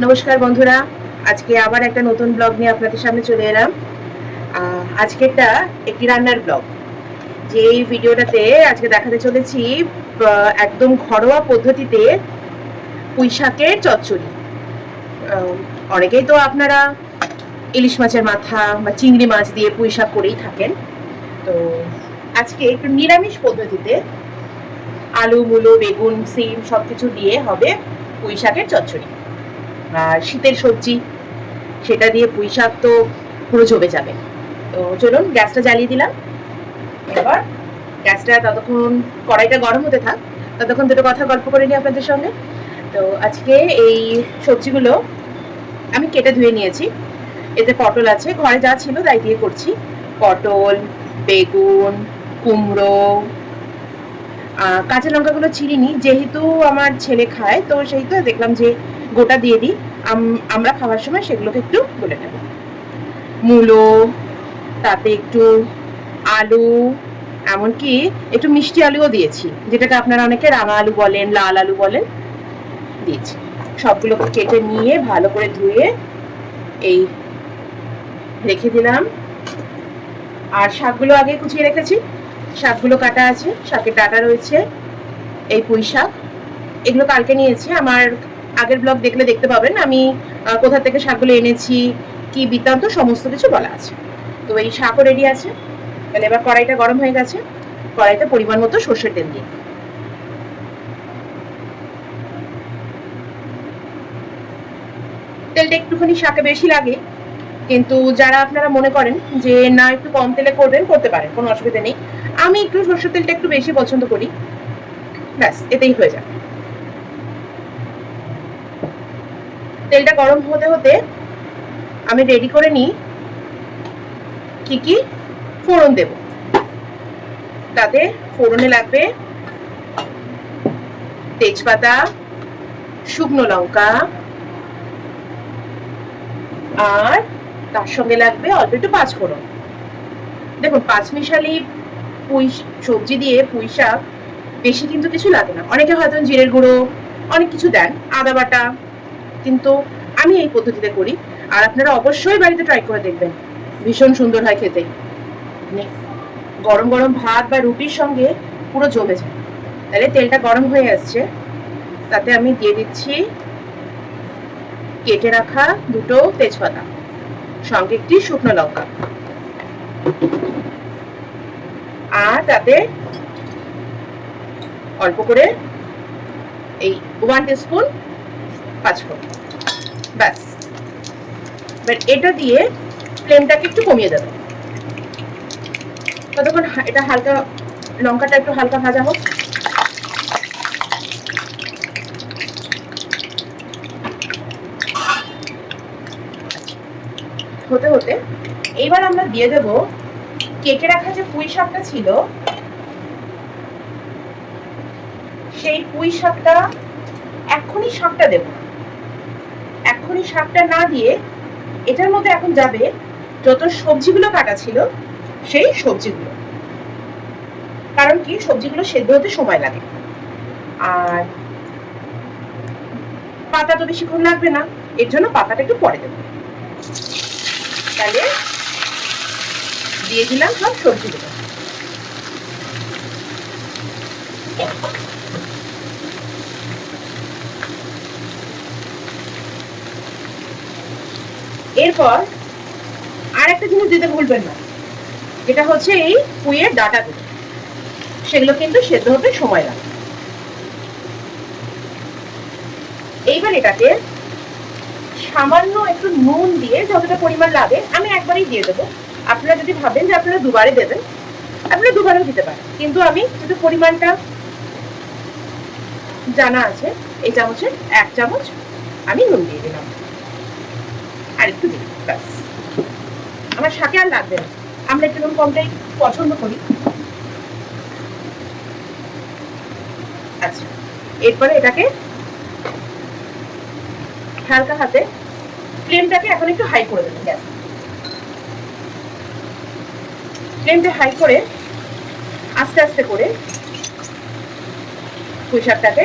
নমস্কার বন্ধুরা, আজকে আবার একটা নতুন ব্লগ নিয়ে আপনাদের সামনে চলে এলাম। আজকেরটা একটি রান্নার ব্লগ। যে এই ভিডিওটাতে আজকে দেখাতে চলেছি একদম ঘরোয়া পদ্ধতিতে পুঁই শাকের চচ্চড়ি। অনেকেই তো আপনারা ইলিশ মাছের মাথা বা চিংড়ি মাছ দিয়ে পুঁই শাক করেই থাকেন। তো আজকে একটু নিরামিষ পদ্ধতিতে আলু মূলো বেগুন সিম সবকিছু দিয়ে হবে পুঁই শাকের চচ্চড়ি। আর শীতের সবজি, সেটা দিয়ে পুঁই শাক তো পুরো জমে যাবে। তো চলুন গ্যাসটা জ্বালিয়ে দিলাম। এবার গ্যাসটা ততক্ষণ কড়াইটা গরম হতে থাক, ততক্ষণ দুটো কথা গল্প করে নিই আপনাদের সঙ্গে। তো আজকে এই সবজিগুলো আমি কেটে ধুয়ে নিয়েছি। এতে পটল আছে, ঘরে যা ছিল তাই দিয়ে করছি। পটল, বেগুন, কুমড়ো, কাঁচা লঙ্কাগুলো চিনিনি, যেহেতু আমার ছেলে খায় তো সেই তো দেখলাম যে গোটা দিয়ে দিই। আমরা খাওয়ার সময় সেগুলোকে একটু বলে নেব। মূলো, তাতে একটু আলু, এমনকি একটু মিষ্টি আলুও দিয়েছি, যেটাকে আপনারা অনেকে রাঙা আলু বলেন, লাল আলু বলেন, দিয়েছি। সবগুলোকে কেটে নিয়ে ভালো করে ধুয়ে এই রেখে দিলাম। আর শাকগুলো আগে কুচিয়ে রেখেছি, শাকগুলো কাটা আছে, শাকের ডাটা রয়েছে। এই পুঁই শাক, এগুলো কালকে নিয়েছি। আমার আগের ব্লগ দেখলে দেখতে পাবেন আমি কোথা থেকে শাকগুলো এনেছি, কি বৃত্তান্ত সমস্ত কিছু বলা আছে। তো এই শাকও রেডি আছে। তাহলে এবার কড়াইটা গরম হয়ে গেছে, কড়াইতে পরিমাণ মতো সর্ষের তেল দিয়ে তেলটা একটুখানি শাকে বেশি লাগে, কিন্তু যারা আপনারা মনে করেন যে না একটু কম তেলে করবেন, করতে পারেন, কোনো অসুবিধা নেই। আমি একটু সর্ষের তেলটা একটু বেশি পছন্দ করি, ব্যাস এতেই হয়ে যায়। তেলটা গরম হতে হতে আমি রেডি করে নিই কি কি ফোড়ন দেব। তাতে ফোড়নে লাগবে তেজপাতা, শুকনো লঙ্কা, আর তার সঙ্গে লাগবে অল্প একটু পাঁচফোড়ন। দেখুন, পাঁচমিশালি পুঁই সবজি দিয়ে পুঁই শাক বেশি কিন্তু কিছু লাগে না। অনেকে হয়তো জিরের গুঁড়ো অনেক কিছু দেন, আদা বাটা, কিন্তু আমি এই পদ্ধতিতে করি। আর আপনারা অবশ্যই বাড়িতে ট্রাই করে দেখবেন, ভীষণ সুন্দর হয় খেতে। গরম গরম ভাত বা রুটির সঙ্গে পুরো জমে যায়। তাহলে তেলটা গরম হয়ে আসছে, তাতে আমি দিয়ে দিচ্ছি কেটে রাখা দুটো তেজপাতা, সঙ্গে একটি শুকনো লঙ্কা, আর তাতে অল্প করে এই 1 টিস্পুন পাঁচফোড়ন। ব্যাস, এবার এটা দিয়ে ফ্লেমটাকে একটু কমিয়ে দেবো। ততক্ষণ এটা হালকা, লঙ্কাটা একটু হালকা ভাজা হোক। হতে হতে এইবার আমরা দিয়ে দেব কেটে রাখা যে পুঁই শাকটা ছিল, সেই পুঁই শাকটা এক্ষুনি শাকটা দেব। এক্ষুনি শাকটা না দিয়ে এটার মধ্যে এখন যাবে যত সবজিগুলো কাটা ছিল সেই সবজিগুলো। কারণ কি, সবজিগুলো সেদ্ধ হতে সময় লাগে, আর পাতা তো বেশিক্ষণ লাগবে না, এর জন্য পাতাটা একটু পরে দেবো। তাহলে দিয়ে দিলাম সব সবজিগুলো। এরপর আর একটা জিনিস দিতে ভুলবেন না, যেটা হচ্ছে এই পুঁইয়ের ডাঁটাগুলো, সেগুলো কিন্তু সেদ্ধ হতে সময় লাগে। এইবার এটাকে সামান্য একটু নুন দিয়ে যতটা পরিমাণ লাগে আমি একবারই দিয়ে দেবো। আপনারা যদি ভাবেন যে আপনারা দুবারে দেবেন, আপনারা দুবারও দিতে পারেন, কিন্তু আমি যেহেতু পরিমাণটা জানা আছে, এই চামচের 1 চামচ আমি নুন দিয়ে দিলাম, আর একটু দিই, ব্যাস। আমার শাকে আর লাগবে না, আমরা একটু নুন কমটাই পছন্দ করি। আচ্ছা, এরপরে এটাকে হালকা হাতে ফ্লেমটাকে এখন একটু হাই করে দেবেন। গ্যাস ফ্লেমটা হাই করে আস্তে আস্তে করে পুঁই শাকটাকে,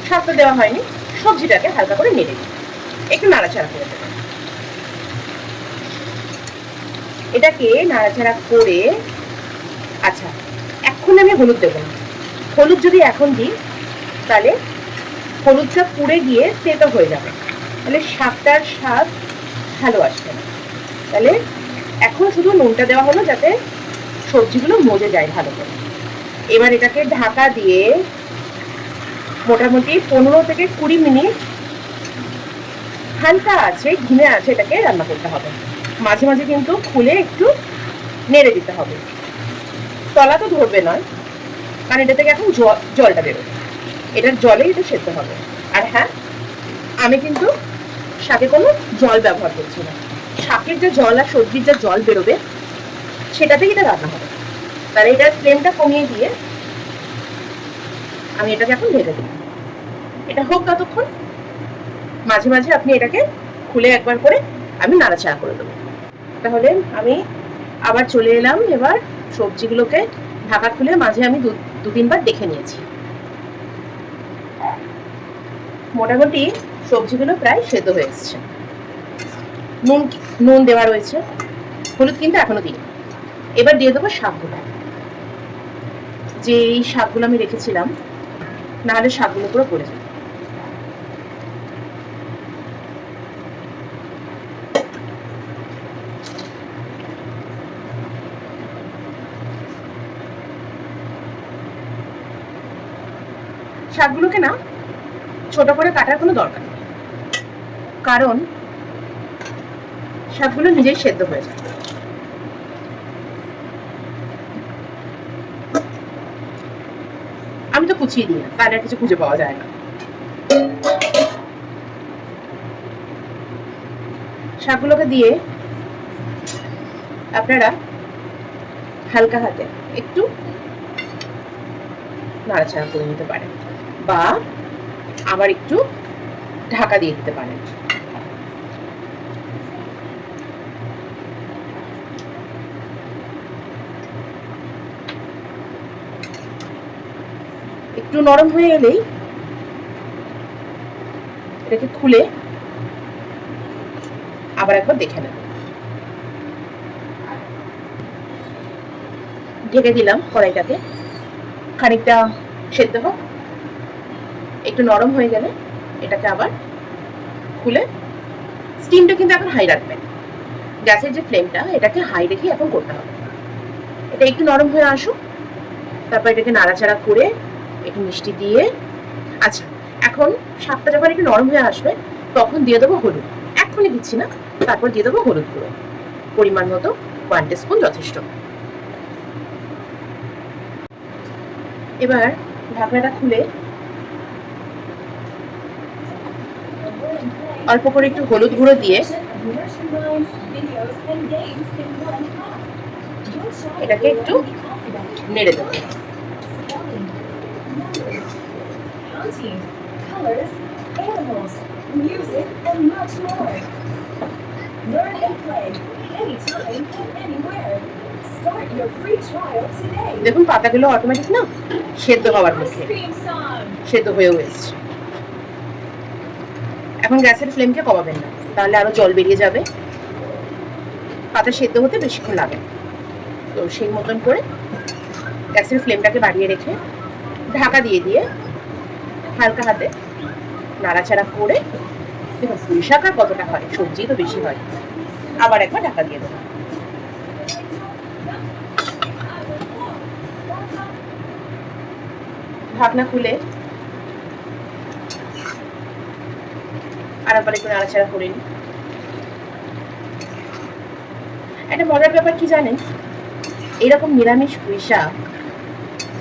শাকটা দেওয়া হয়নি, সবজিটাকে হালকা করে নেড়ে দিই। একটু নাড়াচাড়া করে দেবেন। এটাকে নাড়াচাড়া করে, আচ্ছা এখন আমি হলুদ দেবো না। হলুদ যদি এখন দিই তাহলে হলুদটা পুড়ে গিয়ে তেতো হয়ে যাবে, তাহলে শাকটার স্বাদ ভালো আসবে না। তাহলে এখন শুধু নুনটা দেওয়া হলো যাতে সবজিগুলো মজে যায় ভালো করে। এবার এটাকে ঢাকা দিয়ে মোটামুটি 15 থেকে 20 মিনিট হালকা আছে ঘিমে আছে এটাকে রান্না করতে হবে। মাঝে মাঝে কিন্তু খুলে একটু নেড়ে দিতে হবে। তলা তো ধরবে নয়, কারণ এটা থেকে এখন জলটা বেরোবে, এটার জলেই এটা সেদ্ধ হবে। আর হ্যাঁ, আমি কিন্তু শাকে কোনো জল ব্যবহার করছি না। শাকের যে জল আর সবজির যে জল বেরোবে সেটাতেই এটা রান্না হবে। তাহলে এটার ফ্লেমটা কমিয়ে দিয়ে আমি এটাকে এখন ঢেকে দিই। এটা হোক ততক্ষণ, মাঝে মাঝে আপনি এটাকে খুলে একবার করে আমি নাড়াচাড়া করে দেবো। তাহলে আমি আবার চলে এলাম। এবার সবজিগুলোকে ঢাকা খুলে মাঝে আমি দু তিনবার দেখে নিয়েছি। মোটামুটি সবজিগুলো প্রায় সেদ্ধ হয়ে এসছে। নুন দেওয়া রয়েছে, হলুদ কিন্তু এখনো দিই। এবার দিয়ে দেবো শাকগুলো, যে এই শাকগুলো আমি রেখেছিলাম, নাহলে শাকগুলো পুরো পড়ে যাবে। শাকগুলোকে না ছোট করে কাটার কোনো দরকার নেই, কারণ শাকগুলো নিজেই সেদ্ধ হয়ে যায়। আমি তো কুচিয়ে দিই না, তাহলে কিছু খুঁজে পাওয়া যায় না। শাকগুলোকে দিয়ে আপনারা হালকা হাতে একটু নাড়াচাড়া করে নিতে পারেন, বা আবার একটু ঢাকা দিয়ে দিতে পারেন। একটু নরম হয়ে এলেই এটাকে খুলে আবার একবার দেখে নেব। ঢেকে দিলাম কড়াইটাকে, খানিকটা সেদ্ধ হোক। একটু নরম হয়ে গেলে এটাকে আবার খুলে, স্টিমটা কিন্তু এখন হাই রাখবেন। গ্যাসের যে ফ্লেমটা এটাকে হাই রেখে এখন করতে হবে। এটা একটু নরম হয়ে আসুক, তারপর এটাকে নাড়াচাড়া করে একটু মিষ্টি দিয়ে, আচ্ছা এখন শাকটা যখন একটু নরম হয়ে আসবে তখন দিয়ে দেবো হলুদ। এখনই দিচ্ছি না, তারপর দিয়ে দেবো হলুদ গুঁড়ো পরিমাণ মতো, 1 টিস্পুন যথেষ্ট। এবার ঢাকনাটা খুলে অল্প করে একটু হলুদ গুঁড়ো দিয়ে এটাকে একটু নেড়ে দেবো। দেখুন পাতাগুলো অটোমেটিক না সেদ্ধ হওয়ার মধ্যে সেদ্ধ হয়েও এসছে। এখন গ্যাসের ফ্লেমকে কমাবেন না, তাহলে আরো জল বেরিয়ে যাবে। পাতা সেদ্ধ হতে বেশিক্ষণ লাগে, তো সেই মতন করে গ্যাসের ফ্লেমটাকে বাড়িয়ে রেখে ঢাকা দিয়ে দিয়ে হালকা হাতে নাড়াচাড়া করে, দেখুন পুঁই শাক আর কতটা হয়, সবজি তো বেশি হয়। আবার একবার ঢাকা দিয়ে দেবো। ঢাকনা খুলে আর একবার একটু নাড়াচাড়া করে নিই। একটা মজার ব্যাপার কি জানেন, এরকম নিরামিষ পুঁই শাক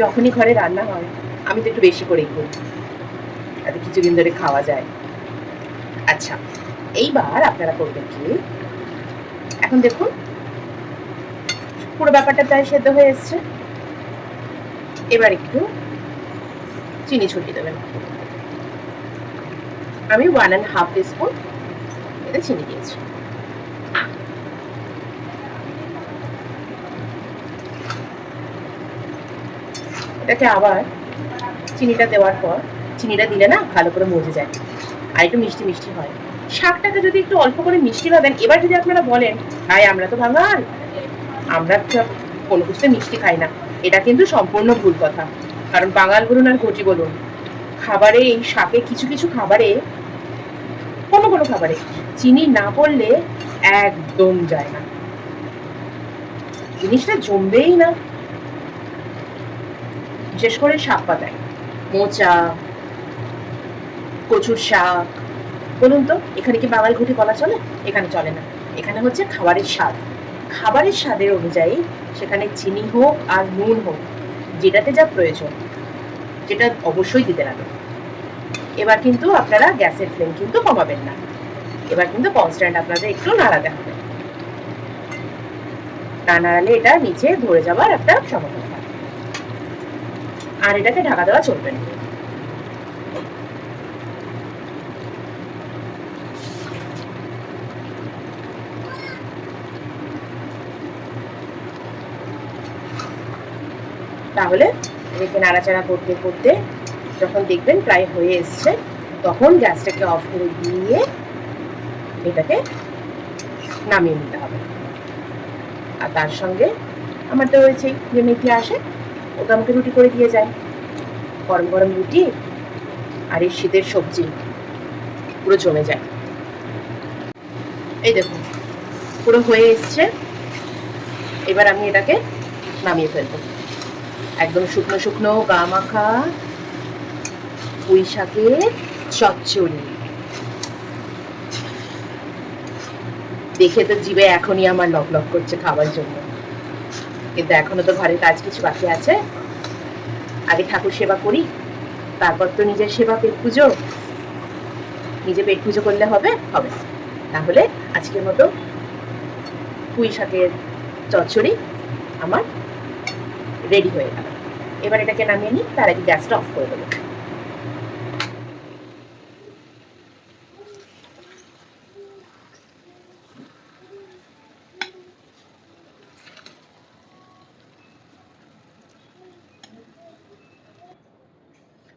যখনই ঘরে রান্না হয় আমি তো একটু বেশি করেই করি, তাতে কিছুদিন ধরে খাওয়া যায়। আচ্ছা এইবার আপনারা করবেন কি, এখন দেখুন পুরো ব্যাপারটা প্রায় সেদ্ধ হয়ে এসছে। এবার একটু চিনি ছড়িয়ে দেবেন। আমি 1.5 টিস্পুন এতে চিনি দিয়েছি। এটাকে আবার চিনিটা দেওয়ার পর, চিনিটা দিলে না ভালো করে মজে যায় আর একটু মিষ্টি মিষ্টি হয়, শাকটাকে যদি একটু অল্প করে মিষ্টি ভাবেন, এবার যদি আপনারা বলেন ভাই আমরা তো বাঙাল, আমরা কোনো কিছুতে মিষ্টি খাই না, এটা কিন্তু সম্পূর্ণ ভুল কথা। কারণ বাঙাল বলুন আর ঘটি বলুন, খাবারে এই শাকে কিছু কিছু খাবারে, কোনো কোনো খাবারে চিনি না পড়লে একদম যায় না, জিনিসটা জমবেই না। বিশেষ করে শাক পাতায়, মোচা, কচুর শাক, বলুন তো এখানে কি বাঙাল ঘুটি বলা চলে? এখানে চলে না। এখানে হচ্ছে খাবারের স্বাদ, খাবারের স্বাদের অনুযায়ী সেখানে চিনি হোক আর নুন হোক, যেটাতে যা প্রয়োজন, যেটা অবশ্যই দিতে লাগে। এবার কিন্তু আপনারা গ্যাসের ফ্লেম কিন্তু কমাবেন না, এবার কিন্তু কনস্ট্যান্ট আপনাদের একটু নাড়াতে হবে, না নাড়ালে এটা নিচে ধরে যাওয়ার একটা সম্ভাবনা থাকে। আর এটাকে ঢাকা দেওয়া চলবে না। তাহলে এটাকে নাড়াচাড়া করতে করতে যখন দেখবেন প্রায় হয়ে এসছে, তখন গ্যাসটাকে অফ করে দিয়ে এটাকে নামিয়ে নিতে হবে। আর তার সঙ্গে আমার তো রয়েছেই যে মেথি আসে, ওটা আমাকে রুটি করে দিয়ে যায়, গরম গরম রুটি আর এই শীতের সবজি পুরো জমে যায়। এই দেখুন পুরো হয়ে এসছে, এবার আমি এটাকে নামিয়ে ফেলবো। একদম শুকনো শুকনো গা মাখা পুঁই শাকের চচ্চড়ি, দেখে তো জিভে এখনই আমার লক লক করছে খাবার জন্য। কিন্তু এখনো তো ঘরের কাজ কিছু বাকি আছে, আগে ঠাকুর সেবা করি, তারপর তো নিজের সেবা, পেট পুজো, নিজে পেট পুজো করলে হবে হবে। তাহলে আজকের মতো পুঁই শাকের চচ্চড়ি আমার রেডি হয়ে গেল। এবার এটাকে নামিয়ে নিই, তার আগে গ্যাসটা অফ করে দেবো।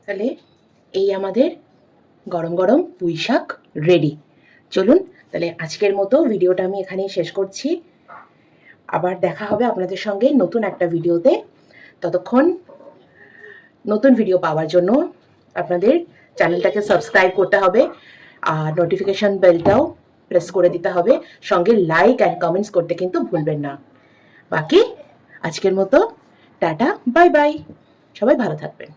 তাহলে এই আমাদের গরম গরম পুঁই শাক রেডি। চলুন তাহলে আজকের মতো ভিডিওটা আমি এখানেই শেষ করছি। আবার দেখা হবে আপনাদের সঙ্গে নতুন একটা ভিডিওতে। ততক্ষণ নতুন ভিডিও পাওয়ার জন্য আপনাদের চ্যানেলটাকে সাবস্ক্রাইব করতে হবে, আর নোটিফিকেশন বেলটাও প্রেস করে দিতে হবে, সঙ্গে লাইক অ্যান্ড কমেন্টস করতে কিন্তু ভুলবেন না। বাকি আজকের মতো টাটা, বাই বাই, সবাই ভালো থাকবেন।